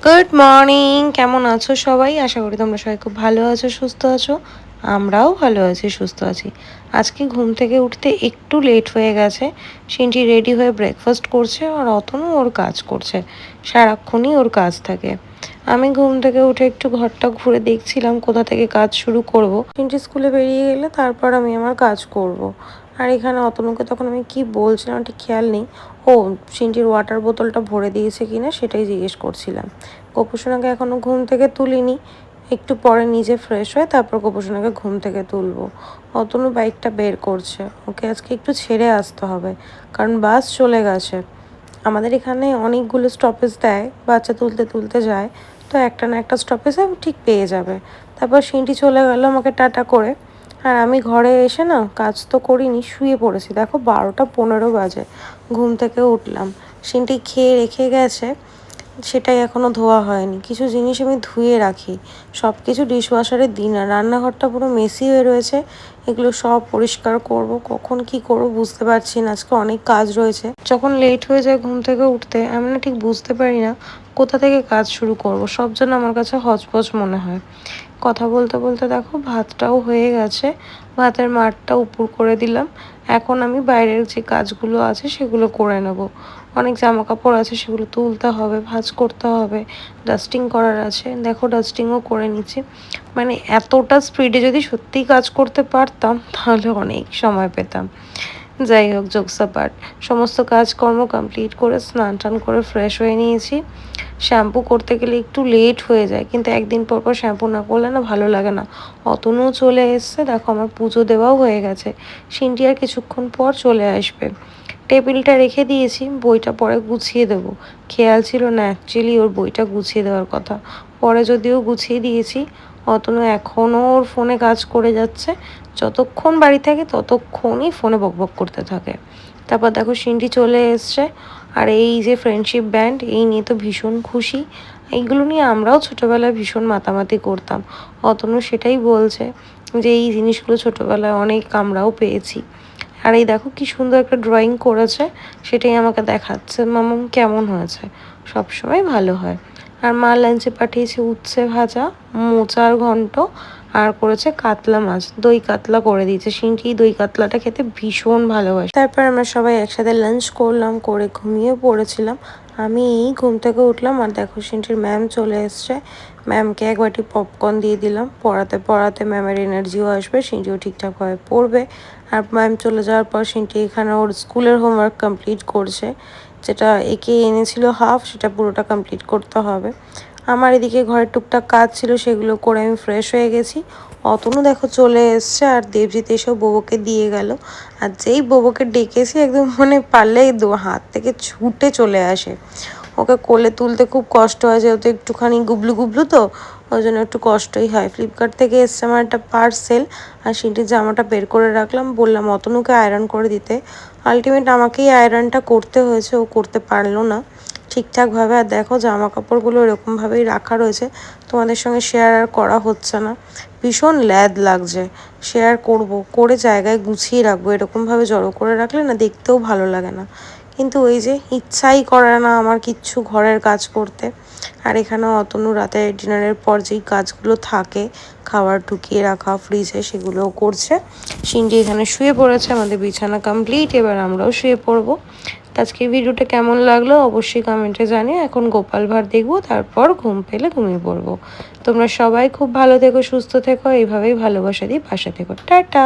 Good morning, কেমন আছো সবাই? আশা করি তোমরা সবাই খুব ভালো আছো, সুস্থ আছো। আমরাও ভালো আছি, সুস্থ আছি। আজকে ঘুম থেকে উঠতে একটু লেট হয়ে গেছে। সিনটি রেডি হয়ে ব্রেকফাস্ট করছে আর অতনু ওর কাজ করছে। সারাক্ষণই ওর কাজ থাকে। আমি ঘুম থেকে উঠে একটু ঘরটা ঘুরে দেখছিলাম কোথা থেকে কাজ শুরু করব। সিনটি স্কুলে বেরিয়ে গেলে তারপর আমি আমার কাজ করব। আর এখানে অতনুকে তখন আমি কি বলছিলাম ঠিক খেয়াল নেই। ও সিনটির ওয়াটার বোতলটা ভরে দিয়েছে কিনা সেটাই জিজ্ঞেস করছিলাম। গোপুসোনাকে এখনও ঘুম থেকে তুলিনি, একটু পরে নিজে ফ্রেশ হয়ে তারপর গোপুসোনাকে ঘুম থেকে তুলবো। অতনু বাইকটা বের করছে, ওকে আজকে একটু ছেড়ে আসতে হবে কারণ বাস চলে গেছে। আমাদের এখানে অনেকগুলো স্টপেজ দেয়, বাচ্চা তুলতে তুলতে যায়, তো একটা না একটা স্টপেজে ঠিক পেয়ে যাবে। তারপর সিনটি চলে গেল আমাকে টাটা করে। আর আমি ঘরে এসে না কাজ তো করিনি, শুয়ে পড়েছি। দেখো 12টা 15 বাজে ঘুম থেকে উঠলাম। সিনটি খেয়ে রেখে গেছে, সেটাই এখনও ধোয়া হয়নি। কিছু জিনিস আমি ধুয়ে রাখি, সব কিছু ডিশওয়াশারে দিই না। রান্নাঘরটা পুরো মেসি হয়ে রয়েছে, এগুলো সব পরিষ্কার করব। কখন কি করব বুঝতে পারছি না, আজকে অনেক কাজ রয়েছে। যখন লেট হয়ে যায় ঘুম থেকে উঠতে, আমি না ঠিক বুঝতে পারি না কোথা থেকে কাজ শুরু করব। সব যেন আমার কাছে হচপচ মনে হয়। কথা বলতে বলতে দেখো ভাতটাও হয়ে গেছে, ভাতের মাড়টা উপর করে দিলাম। এখন আমি বাইরের যে কাজগুলো আছে সেগুলো করে নেব। অনেক জামা কাপড় আছে, সেগুলো তুলতে হবে, ভাঁজ করতে হবে, ডাস্টিং করার আছে। দেখো ডাস্টিংও করে নিচ্ছি। মানে এতটা স্পিডে যদি সত্যিই কাজ করতে পারতাম তাহলে অনেক সময় পেতাম। যাই হোক, জোকস অ্যাপার্ট, সমস্ত কাজকর্ম কমপ্লিট করে স্নান টান করে ফ্রেশ হয়ে নিয়েছি। শ্যাম্পু করতে গেলে একটু লেট হয়ে যায়, কিন্তু একদিন পর পর শ্যাম্পু না করলে না ভালো লাগে না। অতনুও চলে এসছে, দেখো আমার পুজো দেওয়াও হয়ে গেছে। সিনটি আর কিছুক্ষণ পর চলে আসবে। টেবিলটা রেখে দিয়েছি, বইটা পরে গুছিয়ে দেবো। খেয়াল ছিল না অ্যাকচুয়ালি ওর বইটা গুছিয়ে দেওয়ার কথা। পরে যদিও গুছিয়ে দিয়েছি, অতনু এখনও ওর ফোনে কাজ করে যাচ্ছে। যতক্ষণ বাড়ি থাকে ততক্ষণই ফোনে বকবক করতে থাকে। তারপর দেখো সিনটি চলে এসছে। আর এই যে ফ্রেন্ডশিপ ব্যান্ড, এই নিয়ে তো ভীষণ খুশি। এইগুলো নিয়ে আমরাও ছোটোবেলায় ভীষণ মাতামাতি করতাম। অতনু সেটাই বলছে যে এই জিনিসগুলো ছোটোবেলায় অনেক আমরাও পেয়েছি। আর এই দেখো কি সুন্দর একটা ড্রয়িং করেছে, সেটাই আমাকে দেখাচ্ছে, মামাম কেমন হয়েছে। সবসময় ভালো হয়। আর মা লাঞ্চে পাঠিয়েছে উচ্ছে ভাজা, মোচার ঘন্ট, আর করেছে কাতলা মাছ, দই কাতলা করে দিয়েছে। সিনটি দই কাতলাটা খেতে ভীষণ ভালোবাসে। তারপর আমরা সবাই একসাথে লাঞ্চ করলাম, করে ঘুমিয়ে পড়েছিলাম। আমি ঘুম থেকে উঠলাম আর দেখো সিনটির ম্যাম চলে এসছে। ম্যামকে এক বাটি পপকর্ন দিয়ে দিলাম। পড়াতে পড়াতে ম্যামের এনার্জিও আসবে, সিনটিও ঠিকঠাকভাবে পড়বে। আর ম্যাম চলে যাওয়ার পর সিনটি এখানে ওর স্কুলের হোমওয়ার্ক কমপ্লিট করছে। যেটা একে এনেছিল হাফ, সেটা পুরোটা কমপ্লিট করতে হবে। আমার এদিকে ঘরের টুকটাক কাজ ছিল, সেগুলো করে আমি ফ্রেশ হয়ে গেছি। অতনু দেখো চলে এসছে, আর দেবজিৎ এসেও বোবোকে দিয়ে গেল। আর যেই বোবোকে ডেকেছি একদম মানে পারলে হাত থেকে ছুটে চলে আসে। ওকে কোলে তুলতে খুব কষ্ট হয়, যেহেতু একটুখানি গুবলু গুবলু, তো ওই জন্য একটু কষ্টই হয়। ফ্লিপকার্ট থেকে এসছে আমার একটা পার্সেল, আর সিনটির জামাটা বের করে রাখলাম, বললাম অতনুকে আয়রন করে দিতে। আলটিমেট আমাকেই আয়রনটা করতে হয়েছে, ও করতে পারলো না ঠিকঠাকভাবে। আর দেখো জামা কাপড়গুলো এরকমভাবেই রাখা রয়েছে, তোমাদের সঙ্গে শেয়ার আর করা হচ্ছে না। ভীষণ ল্যাদ লাগছে। শেয়ার করব, করে জায়গায় গুছিয়ে রাখবো। এরকমভাবে জড়ো করে রাখলে না দেখতেও ভালো লাগে না, কিন্তু ওই যে ইচ্ছাই করে না আমার কিচ্ছু ঘরের কাজ করতে। আর এখানে অতনু রাতে ডিনারের পর যেই কাজগুলো থাকে, খাবার ঢুকিয়ে রাখা ফ্রিজে, সেগুলোও করছে। সিনজি এখানে শুয়ে পড়েছে, আমাদের বিছানা কমপ্লিট, এবার আমরাও শুয়ে পড়বো। আজকে ভিডিওটা কেমন লাগলো অবশ্যই কমেন্টে জানিও। এখন গোপাল ভাঁড় দেখবো, তারপর ঘুম পেলে ঘুমিয়ে পড়বো। তোমরা সবাই খুব ভালো থেকো, সুস্থ থেকো, এইভাবেই ভালোবাসা দিয়ে পাশে থেকো। টাটা।